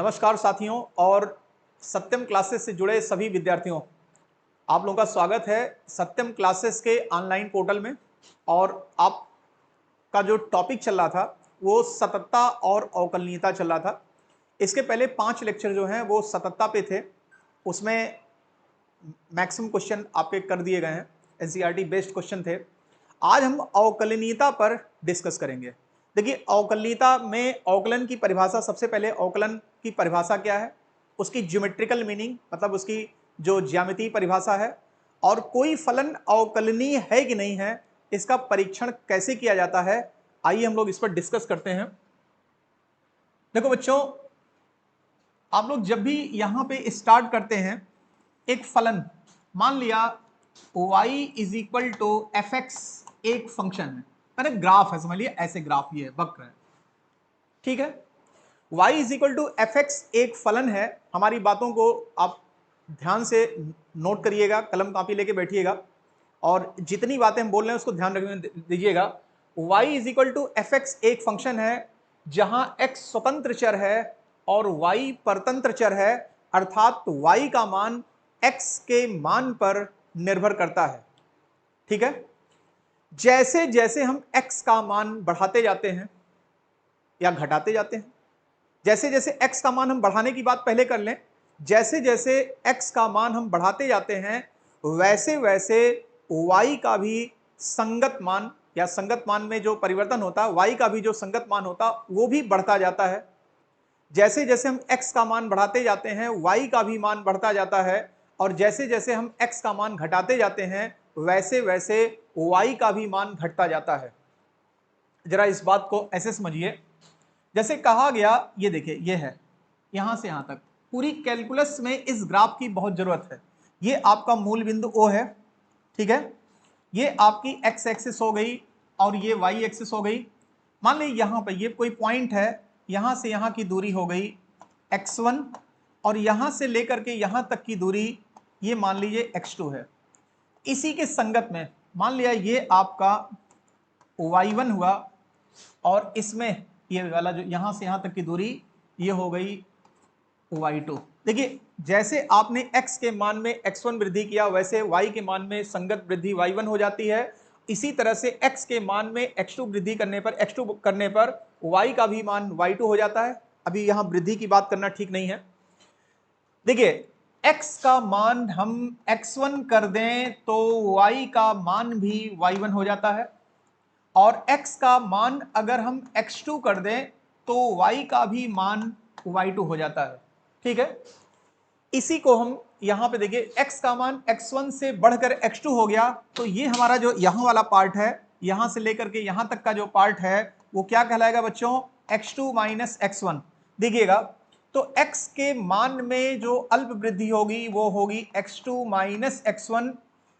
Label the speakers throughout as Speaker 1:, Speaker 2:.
Speaker 1: नमस्कार साथियों और सत्यम क्लासेस से जुड़े सभी विद्यार्थियों, आप लोगों का स्वागत है सत्यम क्लासेस के ऑनलाइन पोर्टल में। और आपका जो टॉपिक चल रहा था वो सततता और अवकलनीयता चल रहा था। इसके पहले 5 लेक्चर जो हैं वो सततता पे थे, उसमें मैक्सिमम क्वेश्चन आपके कर दिए गए हैं, एनसीईआरटी बेस्ड क्वेश्चन थे। आज हम अवकलनीयता पर डिस्कस करेंगे। देखिए, अवकलनीयता में अवकलन की परिभाषा, सबसे पहले अवकलन की परिभाषा क्या है, उसकी ज्योमेट्रिकल मीनिंग मतलब उसकी जो ज्यामितीय परिभाषा है, और कोई फलन अवकलनीय है कि नहीं है इसका परीक्षण कैसे किया जाता है, आइए हम लोग इस पर डिस्कस करते हैं। देखो बच्चों, आप लोग जब भी यहां पे स्टार्ट करते हैं एक फलन, मान लिया y is equal to F X, एक फंक्शन है, मैंने ग्राफ है, समझ लिया ऐसे ग्राफ, ये वक्र है, ठीक है। y is equal to F X एक फलन है। हमारी बातों को आप ध्यान से नोट करिएगा, कलम कापी लेके बैठिएगा और जितनी बातें हम बोल रहे हैं उसको ध्यान रखने दीजिएगा। y is equal to F X एक फंक्शन है जहां x स्वतंत्र चर है और y परतंत्र चर है, अर्थात y का मान x के मान पर निर्भर करता है, ठीक है। जैसे जैसे हम x का मान बढ़ाते जाते हैं या घटाते जाते हैं, जैसे जैसे x का मान हम बढ़ाने की बात पहले कर लें, जैसे जैसे x का मान हम बढ़ाते जाते हैं वैसे वैसे y का भी संगत मान या संगत मान में जो परिवर्तन होता है, y का भी जो संगत मान होता वो भी बढ़ता जाता है। जैसे जैसे हम x का मान बढ़ाते जाते हैं y का भी मान बढ़ता जाता है, और जैसे जैसे हम x का मान घटाते जाते हैं वैसे वैसे y का भी मान घटता जाता है। जरा इस बात को ऐसे समझिए, जैसे कहा गया, ये देखिए, ये है यहां से यहां तक पूरी कैलकुलस में इस ग्राफ की बहुत जरूरत है। ये आपका मूल बिंदु O है, ठीक है। ये आपकी x एक्सिस हो गई और ये y एक्सिस हो गई। मान ली यहां पर ये कोई पॉइंट है, यहां से यहां की दूरी हो गई x1 और यहां से लेकर के यहां तक की दूरी ये मान लीजिए x2 है। इसी के संगत में मान लिया ये आपका y1 हुआ और इसमें ये वाला जो यहां से यहां तक की दूरी ये हो गई y2। देखिए, जैसे आपने x के मान में x1 वृद्धि किया वैसे y के मान में संगत वृद्धि y1 हो जाती है। इसी तरह से x के मान में x2 वृद्धि करने पर, x2 करने पर y का भी मान y2 हो जाता है। अभी यहां वृद्धि की बात करना ठीक नहीं है। देखिए, x का मान हम x1 कर दें तो y का मान भी y1 हो जाता है, और x का मान अगर हम x2 कर दें तो y का भी मान y2 हो जाता है, ठीक है। इसी को हम यहां पे देखिए, x का मान x1 से बढ़कर x2 हो गया, तो ये हमारा जो यहां वाला पार्ट है, यहां से लेकर के यहां तक का जो पार्ट है वो क्या कहलाएगा बच्चों, x2 माइनस x1। देखिएगा, तो x के मान में जो अल्प वृद्धि होगी वो होगी x2 माइनस x1।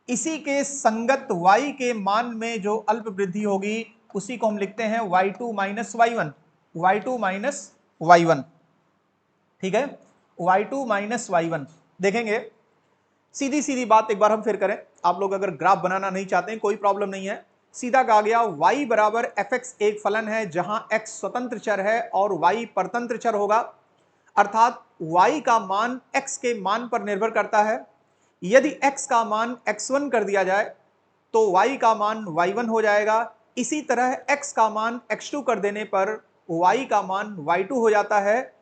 Speaker 1: इसी के संगत y के मान में जो अल्प वृद्धि होगी उसी को हम लिखते हैं y2 minus y1, y2 minus y1, ठीक है, y2 माइनस y1। देखेंगे, सीधी सीधी बात एक बार हम फिर करें, आप लोग अगर ग्राफ बनाना नहीं चाहते हैं कोई प्रॉब्लम नहीं है, सीधा कहा गया y बराबर एफ एक्स एक फलन है जहां x स्वतंत्र चर है और y परतंत्र चर होगा, अर्थात y का मान x के मान पर निर्भर करता है। यदि x का मान x1 कर दिया जाए तो y का मान y1 हो जाएगा। इसी तरह x का मान x2 कर देने पर y का मान y2 हो जाता है।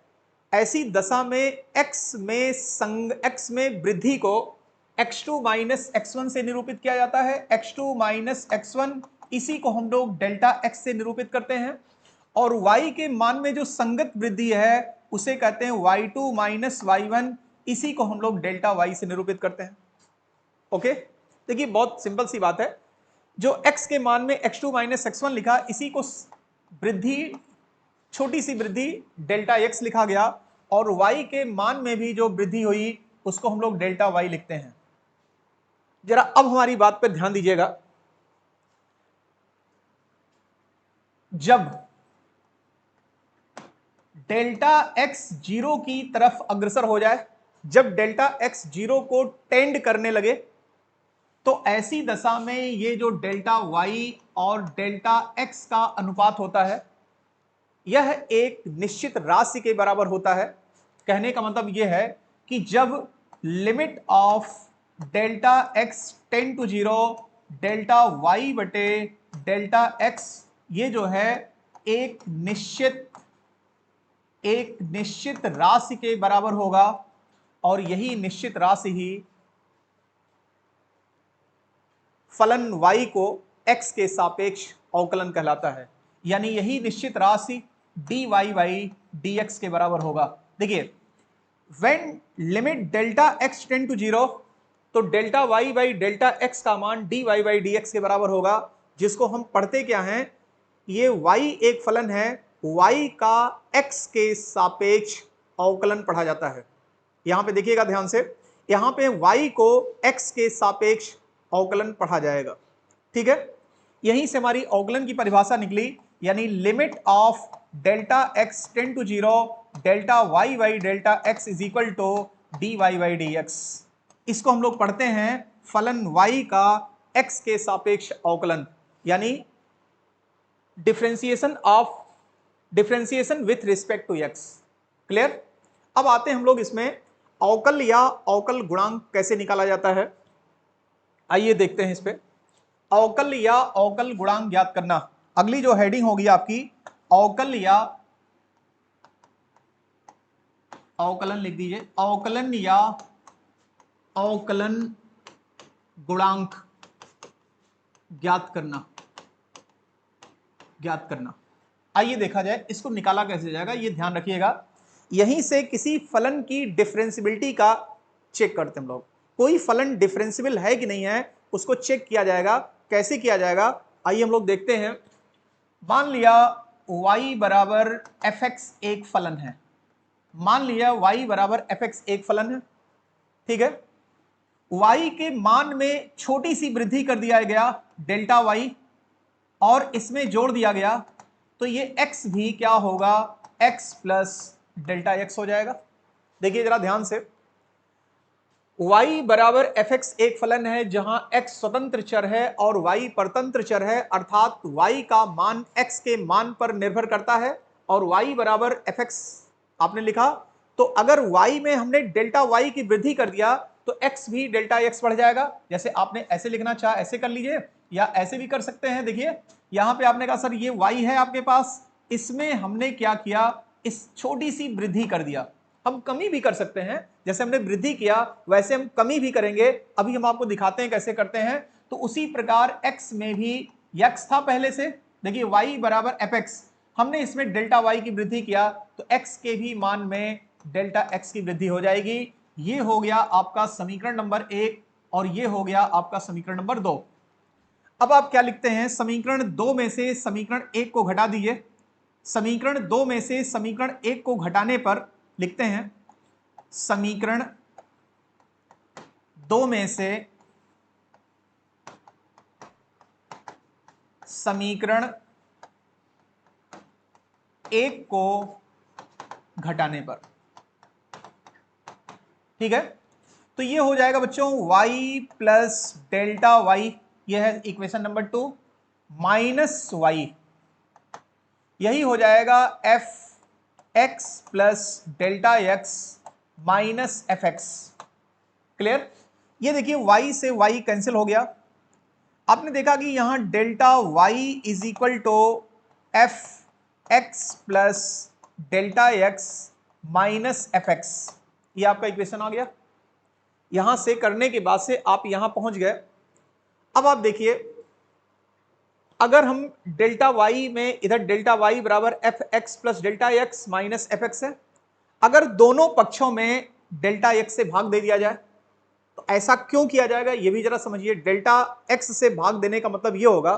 Speaker 1: ऐसी दशा में x में वृद्धि को x2 माइनस x1 से निरूपित किया जाता है। x2 माइनस x1, इसी को हम लोग डेल्टा x से निरूपित करते हैं, और y के मान में जो संगत वृद्धि है उसे कहते हैं y2 माइनस y1, इसी को हम लोग डेल्टा y से निरूपित करते हैं। ओके, देखिए बहुत सिंपल सी बात है, जो x के मान में x2 माइनस x1 लिखा, इसी को वृद्धि, छोटी सी वृद्धि डेल्टा x लिखा गया, और y के मान में भी जो वृद्धि हुई उसको हम लोग डेल्टा y लिखते हैं। जरा अब हमारी बात पर ध्यान दीजिएगा, जब डेल्टा x जीरो की तरफ अग्रसर हो जाए, जब डेल्टा x जीरो को टेंड करने लगे, तो ऐसी दशा में ये जो डेल्टा y और डेल्टा x का अनुपात होता है यह एक निश्चित राशि के बराबर होता है। कहने का मतलब यह है कि जब limit of delta x tend to 0 delta Y बटे डेल्टा एक्स ये जो है एक निश्चित राशि के बराबर होगा, और यही निश्चित राशि ही फलन y को x के सापेक्ष अवकलन कहलाता है। यानी यही निश्चित राशि dy बाई dx के बराबर होगा। देखिए when limit delta x tend to 0 तो delta y by delta x का मान dy बाई dx के बराबर होगा, जिसको हम पढ़ते क्या हैं, ये y एक फलन है, y का x के सापेक्ष अवकलन पढ़ा जाता है। यहां पे देखिएगा ध्यान से, यहां पे y को x के सापेक्ष अवकलन पढ़ा जाएगा। ठीक है, यहीं से हमारी अवकलन की परिभाषा निकली, यानी limit of delta x tend to 0 delta y by delta x is equal to dy by dx। इसको हम लोग पढ़ते हैं फलन y का x के सापेक्ष अवकलन, यानी differentiation with respect to x। Clear. अब आते हैं हम लोग इसमें अवकल या अवकल गुणांक कैसे निकाला जाता है, आइए देखते हैं इस पे। अवकल या अवकल गुणांक ज्ञात करना, अगली जो हेडिंग होगी आपकी अवकल या अवकलन लिख दीजिए, अवकलन या अवकलन गुणांक ज्ञात करना। आइए देखा जाए इसको निकाला कैसे जाएगा, ये ध्यान रखिएगा। यहीं से किसी फलन की डिफरेंशियबिलिटी का चेक करते हैं हम लोग। कोई फलन डिफरेंशिएबल है कि नहीं है उसको चेक किया जाएगा। कैसे किया जाएगा, आइए हम लोग देखते हैं। मान लिया y बराबर fx एक फलन है, मान लिया y बराबर fx एक फलन है। ठीक है, y के मान में छोटी सी वृद्धि कर दिया गया डेल्टा y, और इसमें जोड़ दिया गया तो ये x भी क्या होगा, x प्लस डेल्टा x हो जाएगा। देखिए जरा ध्यान से, y बराबर fx एक फलन है जहां x स्वतंत्र चर है और y परतंत्र चर है, अर्थात y का मान x के मान पर निर्भर करता है, और y बराबर fx आपने लिखा तो अगर y में हमने डेल्टा y की वृद्धि कर दिया तो x भी डेल्टा x बढ़ जाएगा। जैसे आपने ऐसे लिखना चाहा ऐसे कर लीजिए, या ऐसे भी कर सकते हैं। देखिए यहां पे आपने कहा सर ये y है आपके पास, इसमें हमने क्या किया, इस छोटी सी वृद्धि कर दिया। हम कमी भी कर सकते हैं, जैसे हमने वृद्धि किया वैसे हम कमी भी करेंगे, अभी हम आपको दिखाते हैं कैसे करते हैं। तो उसी प्रकार x में भी x था पहले से, देखिए y बराबर fx, हमने इसमें डेल्टा y की वृद्धि किया तो x के भी मान में डेल्टा x की वृद्धि हो जाएगी। ये हो गया आपका समीकरण नंबर 1 और ये हो गया आपका समीकरण नंबर 2। अब आप क्या लिखते हैं, समीकरण 2 में से समीकरण 1 को घटा दीजिए। समीकरण 2 में से समीकरण 1 को घटाने पर लिखते हैं समीकरण 2 में से समीकरण 1 को घटाने पर। ठीक है, तो ये हो जाएगा बच्चों y प्लस डेल्टा y, यह है इक्वेशन नंबर 2, माइनस y, यही हो जाएगा f x plus delta x minus F x. Clear. ये देखिए y से y कैंसिल हो गया, आपने देखा कि यहां delta y is equal to F X plus delta x minus F X, ये आपका इक्वेशन आ गया। यहां से करने के बाद से आप यहां पहुंच गए। अब आप देखिए, अगर हम डेल्टा y में इधर डेल्टा y बराबर f X plus delta x minus F x है, अगर दोनों पक्षों में डेल्टा x से भाग दे दिया जाए तो ऐसा क्यों किया जाएगा ये भी जरा समझिए। डेल्टा x से भाग देने का मतलब ये होगा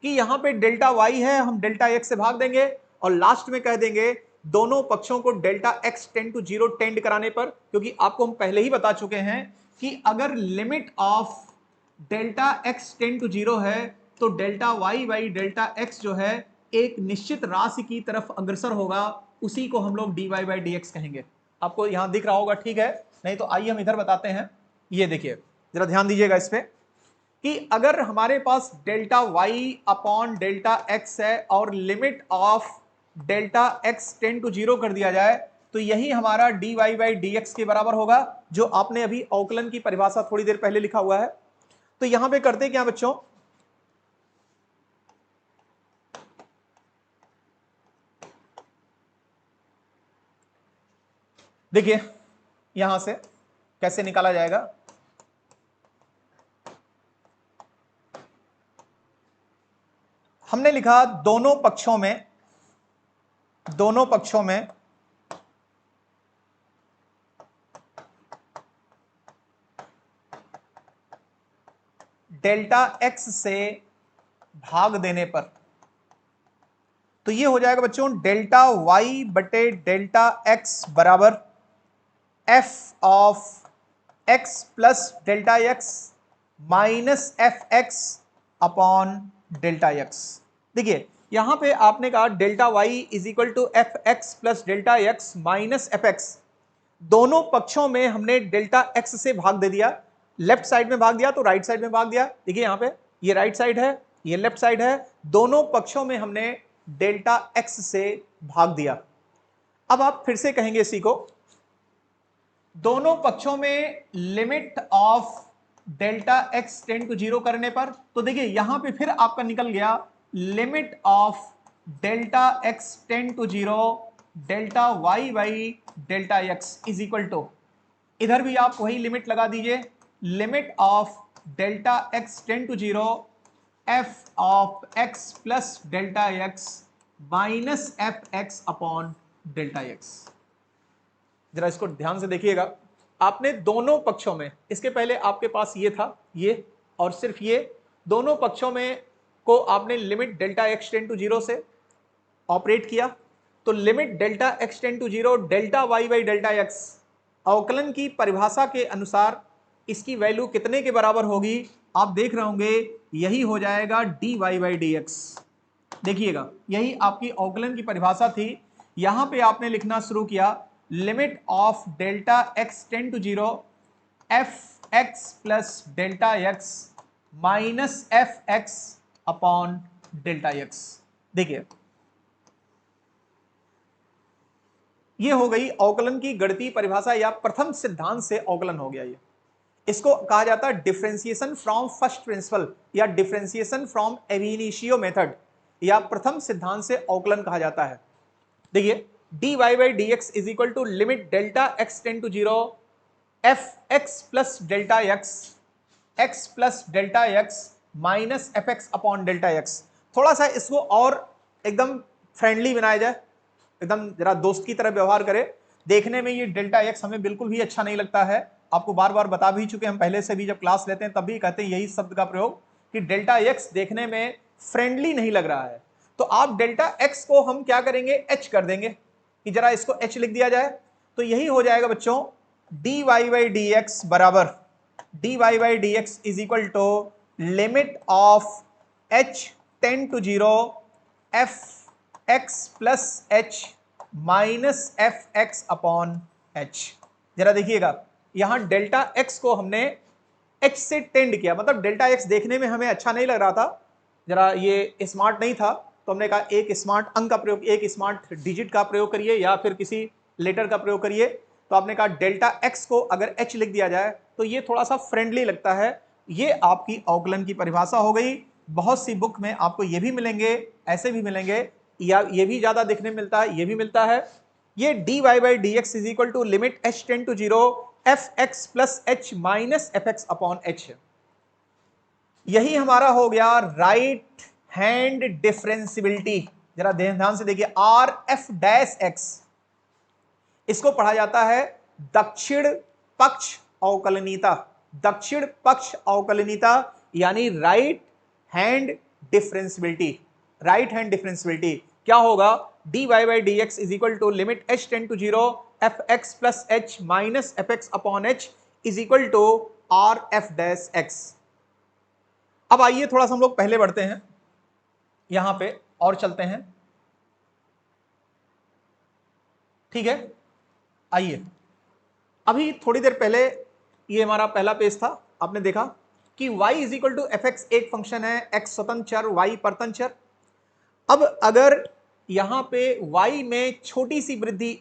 Speaker 1: कि यहां पे डेल्टा y है, हम डेल्टा x से भाग देंगे और लास्ट में कह देंगे दोनों पक्षों को delta x tend to 0 tend कराने पर, क्योंकि आपको हम पहले ही बता चुके हैं कि अगर limit of delta x tend to 0 है तो delta y by delta x जो है एक निश्चित राशि की तरफ अग्रसर होगा, उसी को हम लोग dy बाई dx कहेंगे। आपको यहां दिख रहा होगा, ठीक है, नहीं तो आइए हम इधर बताते हैं। ये देखिए जरा ध्यान दीजिएगा इस पे कि अगर हमारे पास delta y upon delta x है और limit of delta x tend to 0 कर दिया जाए तो यही हमारा dy बाई dx के बराबर होगा, जो आपने अभी अवकलन की परिभाषा थोड़ी देर पहले लिखा हुआ है। तो यहां पे करते क्या बच्चों, देखिए यहां से कैसे निकाला जाएगा। हमने लिखा दोनों पक्षों में डेल्टा x से भाग देने पर, तो ये हो जाएगा बच्चों डेल्टा y बटे डेल्टा x बराबर f of x plus delta x minus F x upon delta x। देखिए यहां पे आपने कहा delta y is equal to F X plus delta x minus F X, दोनों पक्षों में हमने डेल्टा x से भाग दे दिया, लेफ्ट साइड में भाग दिया तो राइट साइड में भाग दिया। देखिए यहां पे ये राइट साइड है, ये लेफ्ट साइड है, दोनों पक्षों में हमने डेल्टा x से भाग दिया। अब आप फिर से कहेंगे इसी को, दोनों पक्षों में limit of delta x tend to 0 करने पर, तो देखिए यहां पे फिर आपका निकल गया limit of delta x tend to 0 delta y by delta x is equal to, इधर भी आप वही लिमिट लगा दीजिए, limit of delta x tend to 0 f of x plus delta x minus F x upon delta x। जरा इसको ध्यान से देखिएगा, आपने दोनों पक्षों में, इसके पहले आपके पास ये था, ये और सिर्फ ये, दोनों पक्षों में को आपने limit delta x tend to 0 से ऑपरेट किया, तो limit delta x tend to 0 delta y by delta x, अवकलन की परिभाषा के अनुसार इसकी वैल्यू कितने के बराबर होगी, आप देख रहे होंगे यही हो जाएगा dy बाई dx। देखिएगा यही आपकी अवकलन की परिभाषा थी, यहां पे आपने लिखना शुरू किया limit of delta x tend to 0 F X plus delta x minus F x upon delta x। देखिए ये हो गई अवकलन की गणितीय परिभाषा या प्रथम सिद्धांत से अवकलन हो गया। ये इसको कहा जाता है डिफरेंशिएशन फ्रॉम फर्स्ट प्रिंसिपल या डिफरेंशिएशन फ्रॉम एब इनिशियो मेथड या प्रथम सिद्धांत से अवकलन कहा जाता है। देखिए dy by dx is equal to limit delta x tend to 0 F X plus delta x plus delta x minus F x upon delta x। थोड़ा सा इसको और एकदम फ्रेंडली बनाया जाए, एकदम जरा दोस्त की तरह व्यवहार करे। देखने में ये डेल्टा x हमें बिल्कुल भी अच्छा नहीं लगता है, आपको बार बार बता भी चुके हम पहले से भी, जब क्लास लेते हैं तब भी कहते हैं यही शब्द का प्रयोग कि डेल्टा x देखने में फ्रेंडली नहीं लग रहा है। तो आप डेल्टा x को हम क्या करेंगे, h कर देंगे, कि जरा इसको h लिख दिया जाए, तो यही हो जाएगा बच्चों dy बाई dx बराबर dy by dx is equal to limit of h tend to 0 F X plus h minus F x upon h। जरा देखिएगा यहां डेल्टा x को हमने h से टेंड किया, मतलब डेल्टा x देखने में हमें अच्छा नहीं लग रहा था, जरा ये स्मार्ट नहीं था, तो हमने कहा एक स्मार्ट अंक का प्रयोग, एक स्मार्ट डिजिट का प्रयोग करिए या फिर किसी लेटर का प्रयोग करिए। तो आपने कहा डेल्टा x को अगर h लिख दिया जाए तो ये थोड़ा सा फ्रेंडली लगता है। ये आपकी अवकलन की परिभाषा हो गई। बहुत सी बुक में आपको ये भी मिलेंगे, ऐसे भी मिलेंगे, या ये भी ज्यादा देखने में मिलता है, ये भी मिलता है। ये dy by dx is equal to limit h tend to 0 F X plus h minus F x upon h। यही हमारा हो गया राइट हैंड डिफरेंशियबिलिटी। जरा ध्यान से देखिए आर एफ डैश एक्स, इसको पढ़ा जाता है दक्षिण पक्ष अवकलनीयता, दक्षिण पक्ष अवकलनीयता यानी right hand differentiability. Right hand differentiability क्या होगा, dy by dx is equal to limit h tend to 0 F X plus h minus F x upon h is equal to R F dash X. अब आइए थोड़ा सा हम लोग पहले बढ़ते हैं, यहां पे और चलते हैं, ठीक है। आइए अभी थोड़ी देर पहले ये हमारा पहला पेज था, आपने देखा कि y is equal to F X एक फंक्शन है, x स्वतंत्र चर, y परतन चर। अब अगर यहां पे y में छोटी सी वृद्धि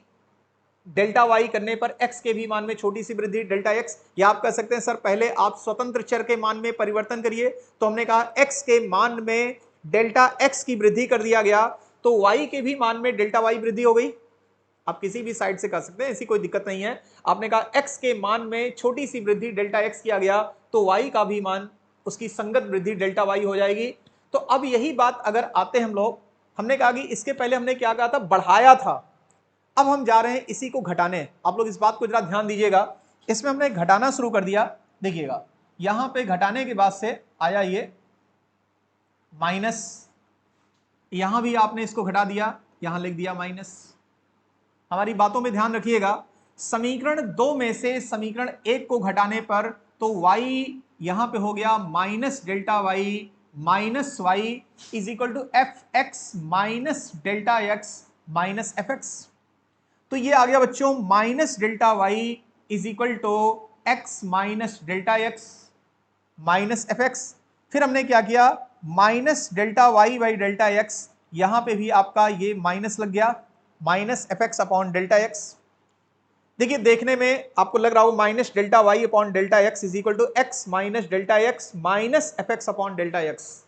Speaker 1: डेल्टा वाई करने पर x के भी मान में छोटी सी वृद्धि डेल्टा x, या आप कह सकते हैं सर पहले आप स्वतंत्र चर के मान में परिवर्तन करिए, तो हमने कहा x के मान में डेल्टा x की वृद्धि कर दिया गया, तो y के भी मान में डेल्टा y वृद्धि हो गई। आप किसी भी साइड से कर सकते हैं, ऐसी कोई दिक्कत नहीं है। आपने कहा x के मान में छोटी सी वृद्धि डेल्टा x किया गया, तो y का भी मान उसकी संगत वृद्धि डेल्टा y हो जाएगी। तो अब यही बात अगर आते हम लोग, हमने कहा कि इसके पहले हमने क्या कहा था, बढ़ाया था, अब हम जा रहे हैं इसी को घटाने। आप लोग इस बात को जरा ध्यान दीजिएगा, इसमें हमने घटाना शुरू कर दिया। देखिएगा यहां पे घटाने के बाद से आया ये माइनस, यहां भी आपने इसको घटा दिया, यहां लिख दिया माइनस। हमारी बातों में ध्यान रखिएगा, समीकरण 2 में से समीकरण 1 को घटाने पर तो y यहां पे हो गया minus delta Y minus Y is equal to F x minus delta x minus F X. तो ये आ गया बच्चों minus delta Y is equal to X minus delta x minus F X. फिर हमने क्या किया, minus delta Y by delta X, यहां पे भी आपका ये माइनस लग गया, minus F x upon delta x. देखिए देखने में आपको लग रहा हो minus delta Y upon delta x is equal to X minus delta x minus F x upon delta x,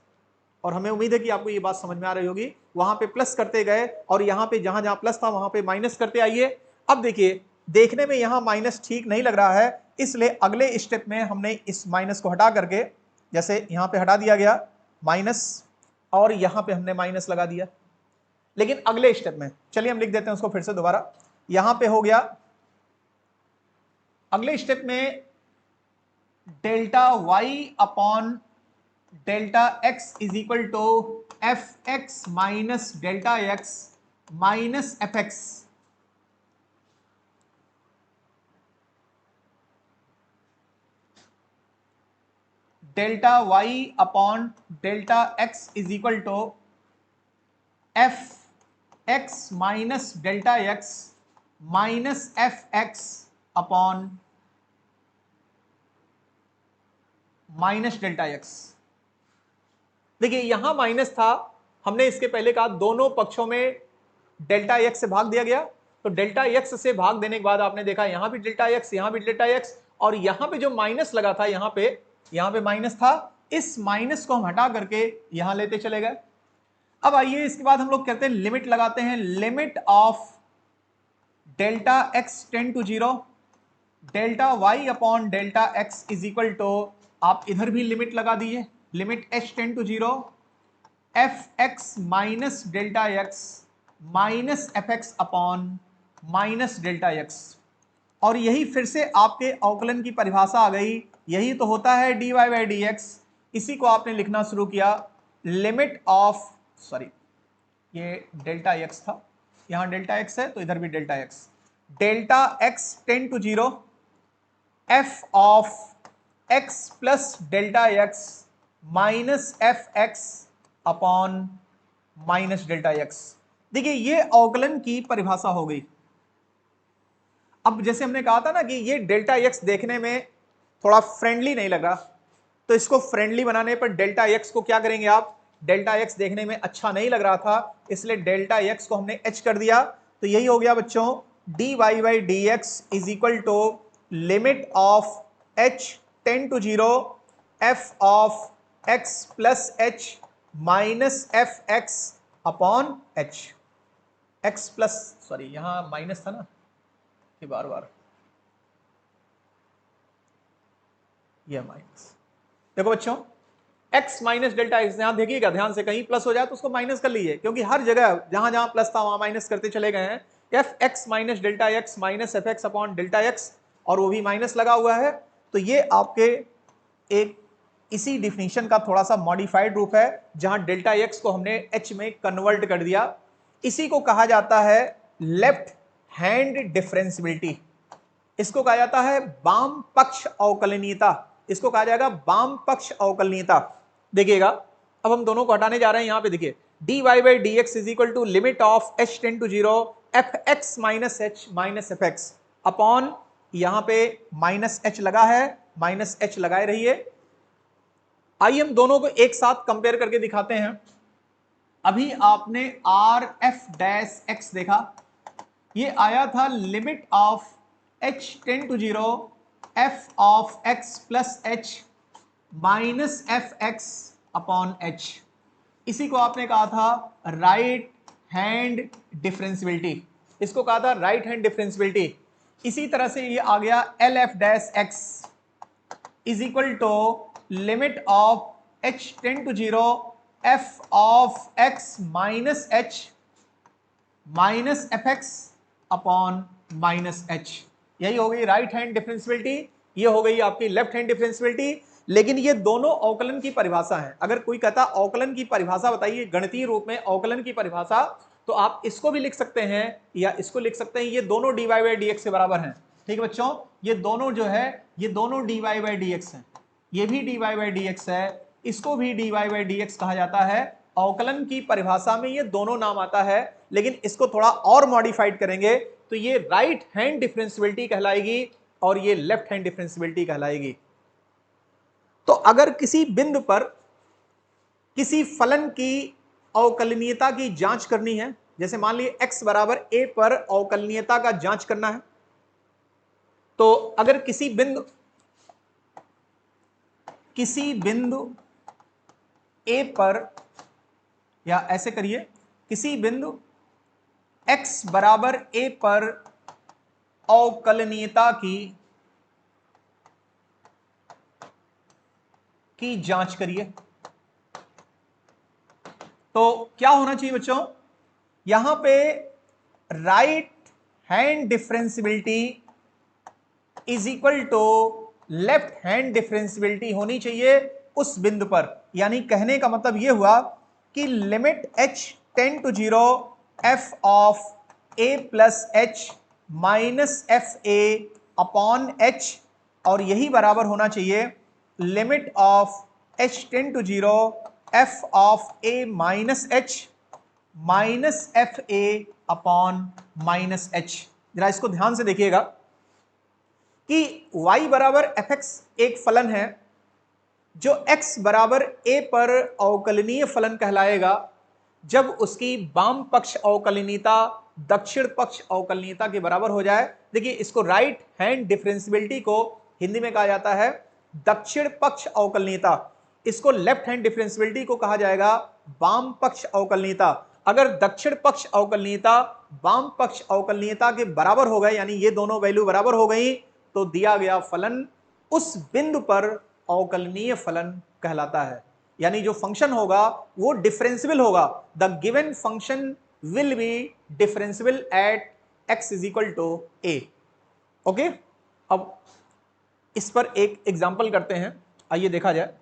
Speaker 1: और हमें उम्मीद है कि आपको ये बात समझ में आ रही होगी। वहां पे प्लस करते गए और यहां पे जहां जहां प्लस था वहां पे माइनस करते आइए। अब देखिए देखने में यहां माइनस ठीक नहीं लग रहा है, इसलिए अगले स्टेप में हमने इस माइनस को हटा करके, जैसे यहां पे हटा दिया गया माइनस और यहां पे हमने माइनस लगा दिया। लेकिन अगले स्टेप में चलिए हम लिख देते हैं उसको फिर से दोबारा, यहां पे हो गया अगले स्टेप में delta Y upon delta x is equal to F x minus delta x minus F X. Delta Y upon delta x is equal to F x minus delta x minus F x upon minus delta x. देखिए यहां minus था, हमने इसके पहले कहा दोनों पक्षों में डेल्टा एक्स से भाग दिया गया, तो डेल्टा एक्स से भाग देने के बाद आपने देखा यहां भी डेल्टा एक्स, यहां भी डेल्टा एक्स, और यहां पे जो माइनस लगा था यहां पे माइनस था, इस माइनस को हम हटा करके यहां लेते चले गए। अब आइए इसके बाद हम लोग कहते हैं लिमिट लगाते हैं, limit of delta x tend to zero delta Y upon delta x is equal to, आप इधर भी लिमिट लगा दीजिए, limit h tend to zero f x minus delta x minus F x upon minus delta x. और यही फिर से आपके अवकलन की परिभाषा आ गई, यही तो होता है dy बाई डी एक्स। इसी को आपने लिखना शुरू किया, लिमिट ऑफ, सॉरी ये डेल्टा एक्स था, यहां डेल्टा एक्स है तो इधर भी delta x, delta x tend to zero f of x plus delta x minus F x upon minus delta x. देखिए ये अवकलन की परिभाषा हो गई। अब जैसे हमने कहा था ना कि ये डेल्टा एक्स देखने में थोड़ा फ्रेंडली नहीं लग रहा, तो इसको फ्रेंडली बनाने पर डेल्टा एक्स को क्या करेंगे आप, डेल्टा एक्स देखने में अच्छा नहीं लग रहा था, इसलिए डेल्टा एक्स को हमने एच कर दिया। तो यही हो गया बच्चों dy by d x is equal to limit of h tend to zero f of x plus h minus F x upon h. X plus, sorry यहां माइनस था ना कि बार बार ये माइनस, देखो बच्चों x माइनस डेल्टा एक्स, यहां देखिएगा ध्यान से, कहीं प्लस हो जाए तो उसको माइनस कर लीजिए, क्योंकि हर जगह जहां जहां प्लस था वहां माइनस करते चले गए हैं। F x minus delta x minus F x upon delta x, और वो भी माइनस लगा हुआ है। तो ये आपके एक इसी डिफिनीशन का थोड़ा सा मॉडिफाइड रूप है, जहां डेल्टा एक्स को हमने एच में कन्वर्ट कर दिया। इसी को कहा जाता है लेफ्ट हैंड डिफरेंशियबिलिटी, इसको कहा जाता है वाम पक्ष अवकलनीयता, इसको कहा जाएगा वाम पक्ष अवकलनीयता। देखिएगा अब हम दोनों को हटाने जा रहे हैं, यहां पे देखिए dy by d x is equal to limit of h tend to zero f x minus h minus F x upon, यहां पे माइनस एच लगा है, माइनस एच लगाए रहिए। आइए हम दोनों को एक साथ कंपेयर करके दिखाते हैं। अभी आपने आर एफ डैश एक्स देखा, ये आया था limit of h tend to 0 f of x plus h minus F x upon h. इसी को आपने कहा था राइट हैंड डिफरेंशियबिलिटी, इसको कहा था राइट हैंड डिफरेंशियबिलिटी। इसी तरह से ये आ गया L f dash x is equal to limit of h tend to 0 f of x minus h minus F x upon minus h. यही हो गई राइट हैंड डिफरेंशियबिलिटी, ये हो गई आपकी लेफ्ट हैंड डिफरेंशियबिलिटी। लेकिन ये दोनों अवकलन की परिभाषा है। अगर कोई कहता अवकलन की परिभाषा बताइए गणितीय रूप में अवकलन की परिभाषा, तो आप इसको भी लिख सकते हैं या इसको लिख सकते हैं, ये दोनों dy बाई डी एक्स के बराबर हैं। ठीक है बच्चों, ये दोनों जो है ये दोनों dy बाई डी एक्स है, ये भी dy बाई डी एक्स है, इसको भी dy बाई डी एक्स कहा जाता है। अवकलन की परिभाषा में ये दोनों नाम आता है, लेकिन इसको थोड़ा और मॉडिफाइड करेंगे तो ये राइट हैंड डिफरेंशियबिलिटी कहलाएगी और ये लेफ्ट हैंड डिफरेंशियबिलिटी कहलाएगी। तो अगर किसी बिंदु पर किसी फलन की अवकलनीयता की जांच करनी है, जैसे मान लीजिए x बराबर a पर अवकलनीयता का जांच करना है, तो अगर किसी बिंदु a पर, या ऐसे करिए, किसी बिंदु x बराबर a पर अवकलनीयता की जांच करिए, तो क्या होना चाहिए बच्चों, यहां पे right hand differentiability is equal to left hand differentiability होनी चाहिए उस बिंदु पर। यानी कहने का मतलब यह हुआ कि limit h tend to 0 f of a plus h minus f a upon h, और यही बराबर होना चाहिए limit of h tend to 0 f of a minus h minus f a upon minus h। जरा इसको ध्यान से देखिएगा कि y बराबर एफ एक्स एक फलन है जो x बराबर a पर अवकलनीय फलन कहलाएगा जब उसकी वाम पक्ष अवकलनीयता दक्षिण पक्ष अवकलनीयता के बराबर हो जाए। देखिए, इसको राइट हैंड डिफरेंशियबिलिटी को हिंदी में कहा जाता है दक्षिण पक्ष अवकलनीयता, इसको लेफ्ट हैंड डिफरेंशियबिलिटी को कहा जाएगा वाम पक्ष अवकलनीयता। अगर दक्षिण पक्ष अवकलनीयता वाम पक्ष अवकलनीयता के बराबर हो गए, यानी ये दोनों वैल्यू बराबर हो गई, तो दिया गया फलन उस बिंदु पर अवकलनीय फलन कहलाता है। यानी जो फंक्शन होगा वो डिफरेंशियबल होगा, the given function will be differentiable at x is equal to a। Okay, अब इस पर एक एग्जांपल करते हैं, आइए देखा जाए।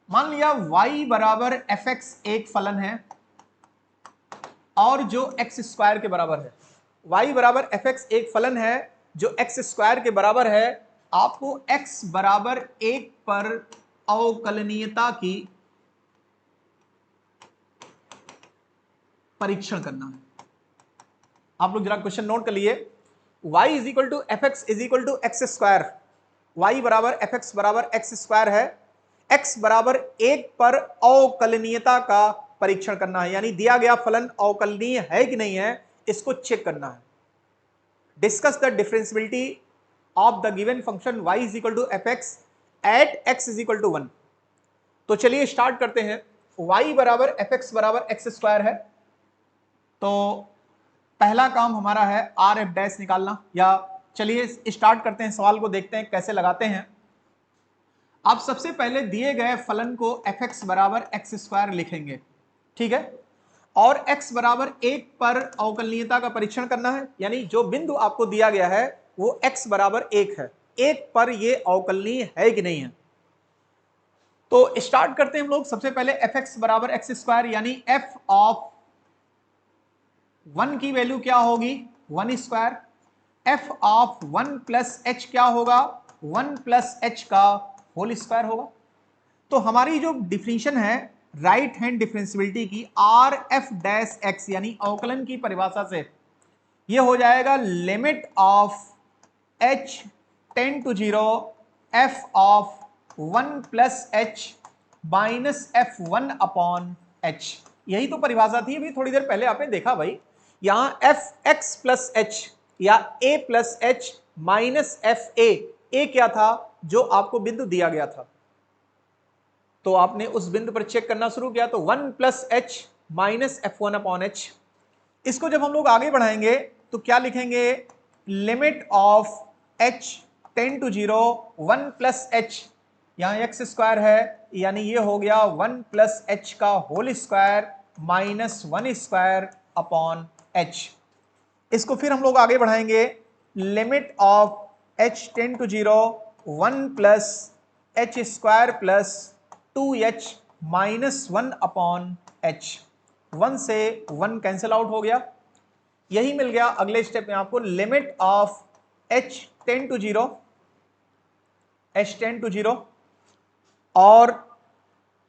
Speaker 1: मान लिया y बराबर एफ एक्स एक फलन है और जो x स्क्वायर के बराबर है। y बराबर एफ एक्स एक फलन है जो x स्क्वायर के बराबर है। आपको x बराबर एक पर अवकलनीयता की परीक्षण करना है। आप लोग जरा क्वेश्चन नोट कर लिए, y is equal to F x is equal to x square, y बराबर एफ एक्स बराबर एक्स स्क्वायर है, x बराबर एक पर अवकलनीयता का परीक्षण करना है, यानी दिया गया फलन अवकलनीय है कि नहीं है इसको चेक करना है। Discuss the differentiability of the given function y is equal to F x at x is equal to 1। तो चलिए स्टार्ट करते हैं। y बराबर एफ एक्स बराबर एक्स स्क्वायर है, तो पहला काम हमारा है आर एफ डैश निकालना, या चलिए स्टार्ट करते हैं, सवाल को देखते हैं कैसे लगाते हैं। आप सबसे पहले दिए गए फलन को एफ एक्स बराबर एक्स स्क्वायर लिखेंगे, ठीक है, और x बराबर एक पर अवकलनीयता का परीक्षण करना है, यानी जो बिंदु आपको दिया गया है वो x बराबर एक है, एक पर ये अवकलनीय है कि नहीं है। तो स्टार्ट करते हैं हम लोग। सबसे पहले एफ एक्स बराबर एक्स स्क्वायर, यानी f ऑफ 1 की वैल्यू क्या होगी 1 square, f of 1 plus h क्या होगा 1 प्लस h का होल स्क्वायर होगा। तो हमारी जो डिफिनीशन है राइट हैंड डिफरेंशियबिलिटी की आर एफ डैश एक्स, यानी अवकलन की परिभाषा से ये हो जाएगा limit of h tend to 0 f of 1 plus h minus f1 upon h। यही तो परिभाषा थी, अभी थोड़ी देर पहले आपने देखा भाई यहां एफ एक्स प्लस एच या a plus h minus f a क्या था? जो आपको बिंदु दिया गया था, तो आपने उस बिंदु पर चेक करना शुरू किया, तो 1 plus h minus f one upon h. इसको जब हम लोग आगे बढ़ाएंगे तो क्या लिखेंगे? Limit of h tend to 0 1 plus h, यहां एक्स स्क्वायर है, यानी ये हो गया 1 प्लस एच का whole square minus 1 square upon h. इसको फिर हम लोग आगे बढ़ाएंगे, limit of h tend to 0 1 plus h square plus 2h minus 1 upon H. 1 से 1 कैंसिल आउट हो गया, यही मिल गया। अगले स्टेप में आपको limit of h tend to 0 और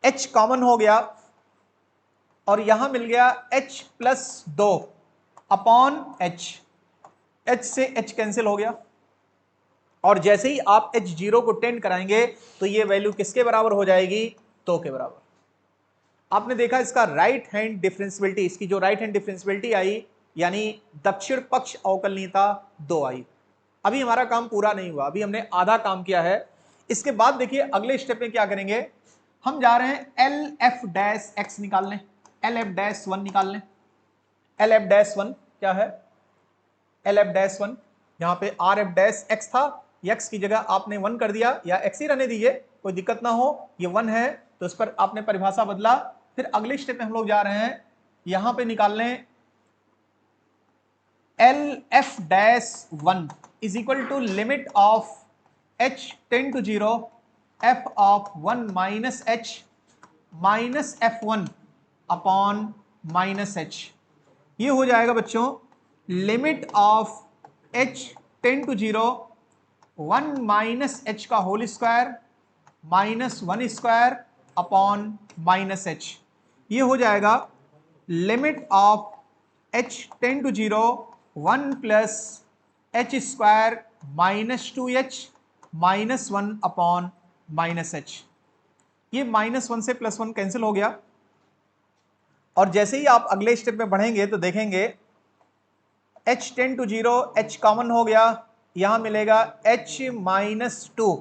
Speaker 1: h कॉमन हो गया, और यहां मिल गया h plus 2 upon h। h से h कैंसिल हो गया, और जैसे ही आप h0 को टेंड कराएंगे तो ये वैल्यू किसके बराबर हो जाएगी? 2 के बराबर। आपने देखा इसका राइट हैंड डिफरेंशियबिलिटी, इसकी जो राइट हैंड डिफरेंशियबिलिटी आई, यानी दक्षिण पक्ष अवकलनीयता 2 आई। अभी हमारा काम पूरा नहीं हुआ, अभी हमने आधा काम किया है। इसके बाद देखिए अगले स्टेप में क्या करेंगे, हम जा रहे हैं एल एफ डैश एक्स निकालने, एल एफ डैश 1 निकालने। एल एफ डैश 1 क्या है? एल एफ डैश 1, यहां पे आर एफ डैश एक्स था, एक्स की जगह आपने 1 कर दिया, या एक्स ही रहने दीजिए, कोई दिक्कत ना हो, ये 1 है तो इस पर आपने परिभाषा बदला। फिर अगले स्टेप में हम लोग जा रहे हैं, यहां पे निकाल लें L f dash 1 is equal to limit of h tend to 0 f of 1 minus h minus f 1 upon minus h. ये हो जाएगा बच्चों limit of h tend to 0 1 minus h का whole square minus 1 square upon minus h. ये हो जाएगा limit of h tend to 0 1 plus h square minus 2h minus 1 upon minus h. ये minus 1 से प्लस 1 कैंसिल हो गया, और जैसे ही आप अगले स्टेप में बढ़ेंगे तो देखेंगे h tend to 0 h common हो गया, यहां मिलेगा h minus 2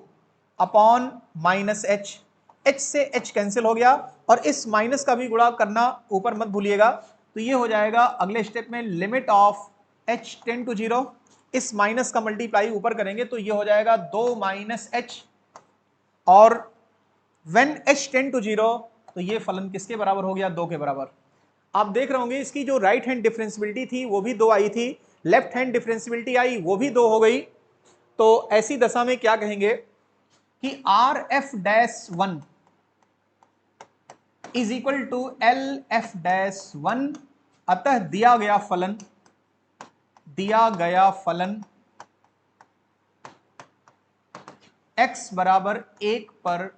Speaker 1: upon minus h. h से h कैंसिल हो गया, और इस माइनस का भी गुणा करना ऊपर मत भूलिएगा। तो ये हो जाएगा अगले स्टेप में limit of h tend to 0, इस माइनस का मल्टीप्लाई ऊपर करेंगे तो ये हो जाएगा 2 माइनस एच, और व्हेन h टेन टू 0 तो ये फलन किसके बराबर हो गया? 2 के बराबर। आप देख रहे होंगे इसकी जो राइट हैंड डिफरेंशियबिलिटी थी वो भी 2 आई थी, लेफ्ट हैंड डिफरेंशियबिलिटी आई वो भी 2 हो गई। तो ऐसी दशा में क्या कहेंगे कि R F dash 1 is equal to L f dash 1। अतः दिया गया फलन x बराबर 1 पर,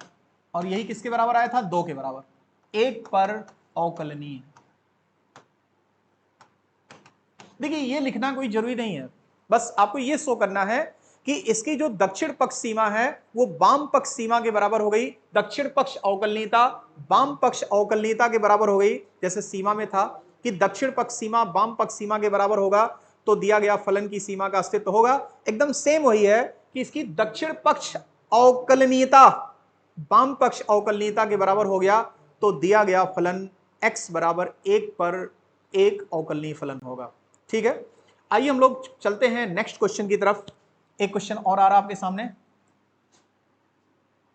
Speaker 1: और यही किसके बराबर आया था? 2 के बराबर, 1 पर अवकलनीय। देखिए ये लिखना कोई जरूरी नहीं है, बस आपको ये शो करना है कि इसकी जो दक्षिण पक्ष सीमा है वो वाम पक्ष सीमा के बराबर हो गई। दक्षिण पक्ष अवकलनीयता वाम पक्ष अवकलनीयता के बराबर हो गई। जैसे सीमा में था कि दक्षिण पक्ष सीमा वाम पक्ष सीमा के बराबर होगा, तो दिया गया फलन की सीमा का अस्तित्व होगा। एकदम सेम वही है कि इसकी दक्षिण पक्ष अवकलनीयता वाम पक्ष अवकलनीयता के बराबर हो गया, तो दिया गया फलन x बराबर 1 पर एक अवकलनीय फलन होगा। ठीक है, आइए हम लोग चलते हैं नेक्स्ट क्वेश्चन की तरफ। एक क्वेश्चन और आ रहा आपके सामने,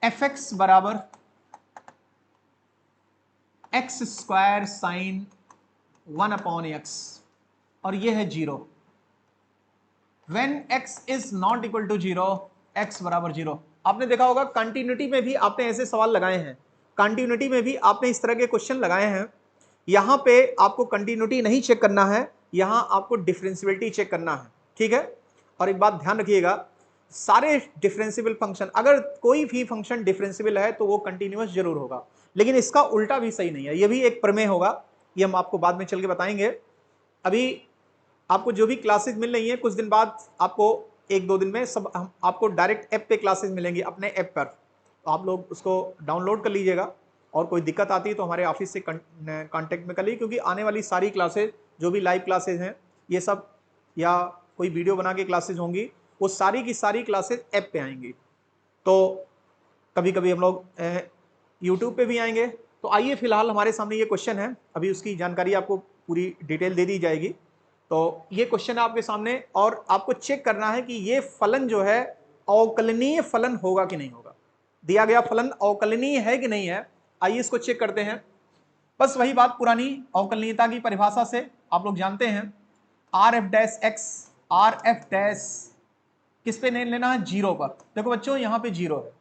Speaker 1: एफ एक्स बराबर x square sine 1 upon x, और ये है 0। When x is not equal to 0, x बराबर 0। आपने देखा होगा कंटिन्यूटी में भी आपने ऐसे सवाल लगाए हैं, कंटिन्यूटी में भी आपने इस तरह के क्वेश्चन लगाए हैं। यहां पे आपको कंटिन्यूटी नहीं चेक करना है, यहां आपको डिफरेंशियबिलिटी चेक करना है। ठीक है, और एक बात ध्यान रखिएगा, सारे डिफरेंशियबल फंक्शन, अगर कोई भी फंक्शन डिफरेंशियबल है तो वो कंटिन्यूअस जरूर होगा, लेकिन इसका उल्टा भी सही नहीं है। ये भी एक प्रमेय होगा, ये हम आपको बाद में चल के बताएंगे। अभी आपको जो भी क्लासेस मिल रही हैं, कुछ दिन बाद आपको 1-2 दिन में सब आपको डायरेक्ट ऐप पे क्लासेस मिलेंगी, अपने ऐप पर, तो आप लोग उसको डाउनलोड कर लीजिएगा। और कोई दिक्कत आती है तो हमारे ऑफिस से कांटेक्ट में कर लीजिए, क्योंकि आने वाली सारी क्लासेस जो भी लाइव क्लासेस हैं ये सब, या कोई वीडियो बना के क्लासेज होंगी, वो सारी की सारी क्लासेज ऐप पे आएंगी। तो कभी कभी हम लोग यूट्यूब पे भी आएंगे। तो आइए फिलहाल हमारे सामने ये क्वेश्चन है, अभी उसकी जानकारी आपको पूरी डिटेल दे दी जाएगी। तो ये क्वेश्चन है आपके सामने, और आपको चेक करना है कि ये फलन जो है अवकलनीय फलन होगा कि नहीं होगा। दिया गया फलन अवकलनीय है कि नहीं है, आइए इसको चेक करते हैं। बस वही बात पुरानी अवकलनीयता की परिभाषा से आप लोग जानते हैं, R F dash x, R F dash किस पे नहीं लेना है, जीरो पर। देखो बच्चों यहाँ पे जीरो है,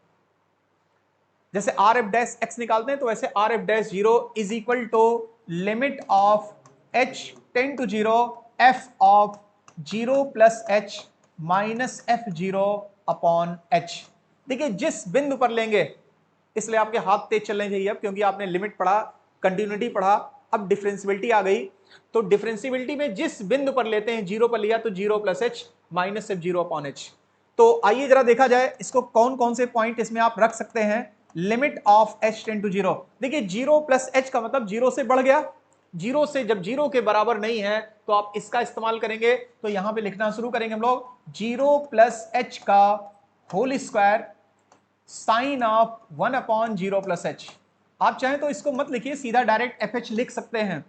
Speaker 1: जैसे आर एफ डैश एक्स निकालते हैं तो वैसे R F dash zero is equal to limit of h tend to zero f of zero plus h minus f zero upon h. देखिए जिस बिंदु पर लेंगे, इसलिए आपके हाथ तेज चलने चाहिए अब, क्योंकि आपने लिमिट पढ़ा, कंटिन्यूटी पढ़ा, अब डिफरेंशियबिलिटी आ गई। तो डिफरेंशियबिलिटी में जिस बिंदु पर लेते हैं, जीरो पर लिया तो zero plus h minus f zero upon H. तो आइए जरा देखा जाए इसको, कौन कौन से पॉइंट इसमें आप रख सकते हैं। Limit of h tend to zero, देखिए जीरो प्लस एच का मतलब जीरो से बढ़ गया, जीरो से जब जीरो के बराबर नहीं है तो आप इसका इस्तेमाल करेंगे। तो यहां पे लिखना शुरू करेंगे हम लोग, जीरो प्लस एच का whole square sine of one upon zero plus h. आप चाहें तो इसको मत लिखिए, सीधा डायरेक्ट एफ एच लिख सकते हैं।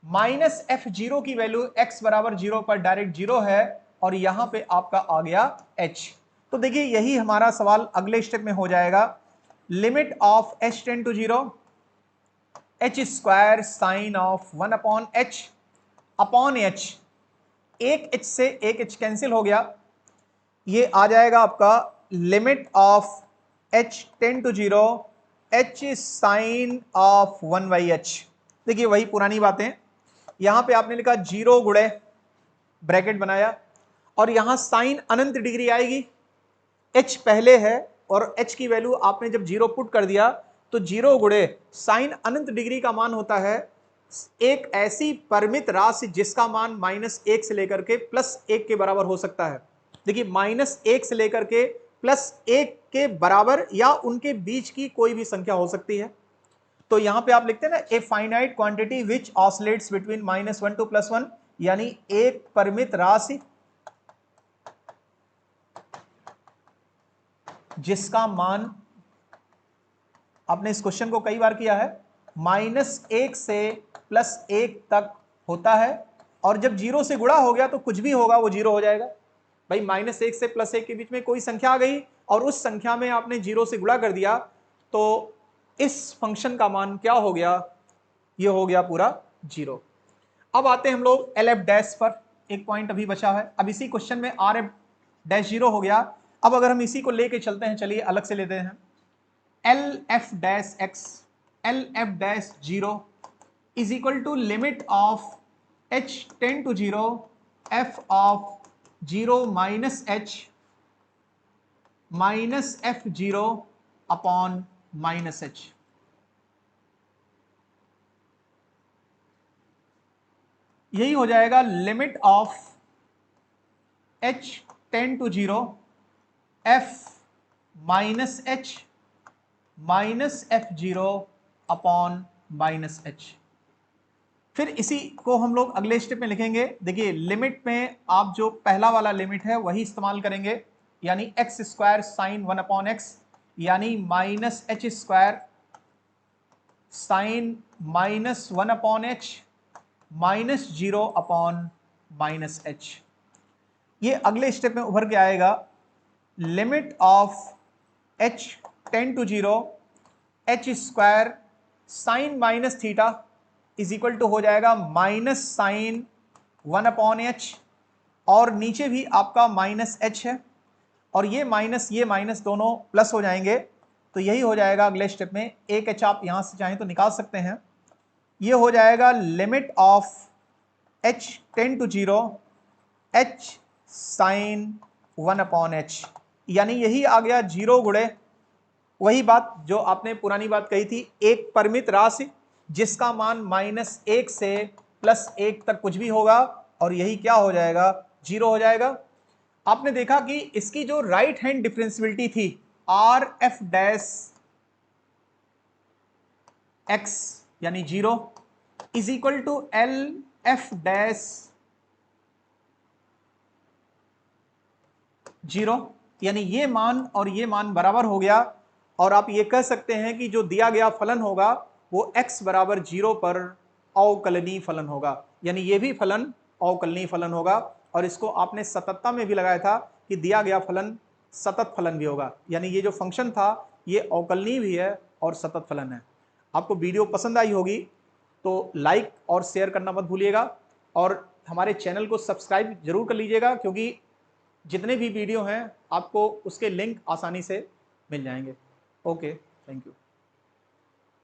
Speaker 1: माइनस एफ जीरो की वैल्यू एक्स बराबर जीरो पर डायरेक्ट जीरो है, और यहां पे आपका आ गया एच। तो देखिए यही हमारा सवाल अगले स्टेप में हो जाएगा, limit of h tend to zero h square sine of one upon h upon h. एक एच से एक एच कैंसिल हो गया, ये आ जाएगा आपका limit of h tend to zero h sine of one by h. देखिए वही पुरानी बातें, यहां पे आपने लिखा जीरो गुणे ब्रैकेट बनाया, और यहां साइन अनंत डिग्री आएगी, एच पहले है और एच की वैल्यू आपने जब जीरो पुट कर दिया तो जीरो गुणे साइन अनंत डिग्री का मान होता है एक ऐसी परिमित राशि जिसका मान माइनस एक से लेकर के प्लस एक के बराबर हो सकता है। देखिए माइनस एक से लेकर के प्लस एक के बराबर या उनके बीच की कोई भी संख्या हो सकती है। तो यहां पे आप लिखते हैं ना, a finite quantity which oscillates between minus one two plus one, यानी एक परिमित राशि जिसका मान, आपने इस क्वेश्चन को कई बार किया है, माइनस एक से प्लस एक तक होता है, और जब जीरो से गुणा हो गया तो कुछ भी होगा वो जीरो हो जाएगा। भाई माइनस एक से प्लस एक के बीच में कोई संख्या आ गई और उस संख्या में आपने जीरो से गुणा कर दिया, तो इस फंक्शन का मान क्या हो गया, ये हो गया पूरा जीरो। अब आते हैं हम लोग एल एफ डैश पर, एक पॉइंट अभी बचा है। अब इसी क्वेश्चन में आर एफ डैश जीरो हो गया, अब अगर हम इसी को लेके चलते हैं, चलिए अलग से लेते हैं, L f dash x, L f dash zero is equal to limit of h tend to zero f of zero minus h minus f zero upon minus h. यही हो जाएगा limit of h tend to zero f minus h minus f zero upon minus h. फिर इसी को हम लोग अगले step में लिखेंगे। देखिए लिमिट में आप जो पहला वाला लिमिट है वही इस्तेमाल करेंगे, यानी x square sine one upon x, यानी minus h square sine minus one upon h minus zero upon minus h. ये अगले स्टेप में उभर के आएगा, limit of h tend to zero h square sine minus theta is equal to हो जाएगा minus sine one upon h, और नीचे भी आपका माइनस एच है, और ये माइनस दोनों प्लस हो जाएंगे, तो यही हो जाएगा अगले स्टेप में। एक एच आप यहां से चाहें तो निकाल सकते हैं, ये हो जाएगा limit of h tend to zero h sine one upon h, यानी यही आ गया जीरो गुणे वही बात जो आपने पुरानी बात कही थी, एक परिमित राशि जिसका मान माइनस एक से प्लस एक तक कुछ भी होगा, और यही क्या हो जाएगा, जीरो हो जाएगा। आपने देखा कि इसकी जो राइट हैंड डिफरेंशियबिलिटी थी आर एफ डैश एक्स यानी zero is equal to L f dash 0, यानी ये मान और ये मान बराबर हो गया, और आप ये कह सकते हैं कि जो दिया गया फलन होगा वो x बराबर 0 पर अवकलनीय फलन होगा, यानी ये भी फलन अवकलनीय फलन होगा। और इसको आपने सततता में भी लगाया था कि दिया गया फलन सतत फलन भी होगा, यानी ये जो फंक्शन था ये अवकलनीय भी है और सतत फलन है। आपको वीडियो पसंद आई होगी तो लाइक और शेयर करना मत भूलिएगा, और हमारे चैनल को सब्सक्राइब जरूर कर लीजिएगा, क्योंकि जितने भी वीडियो हैं आपको उसके लिंक आसानी से मिल जाएंगे। Okay, thank you.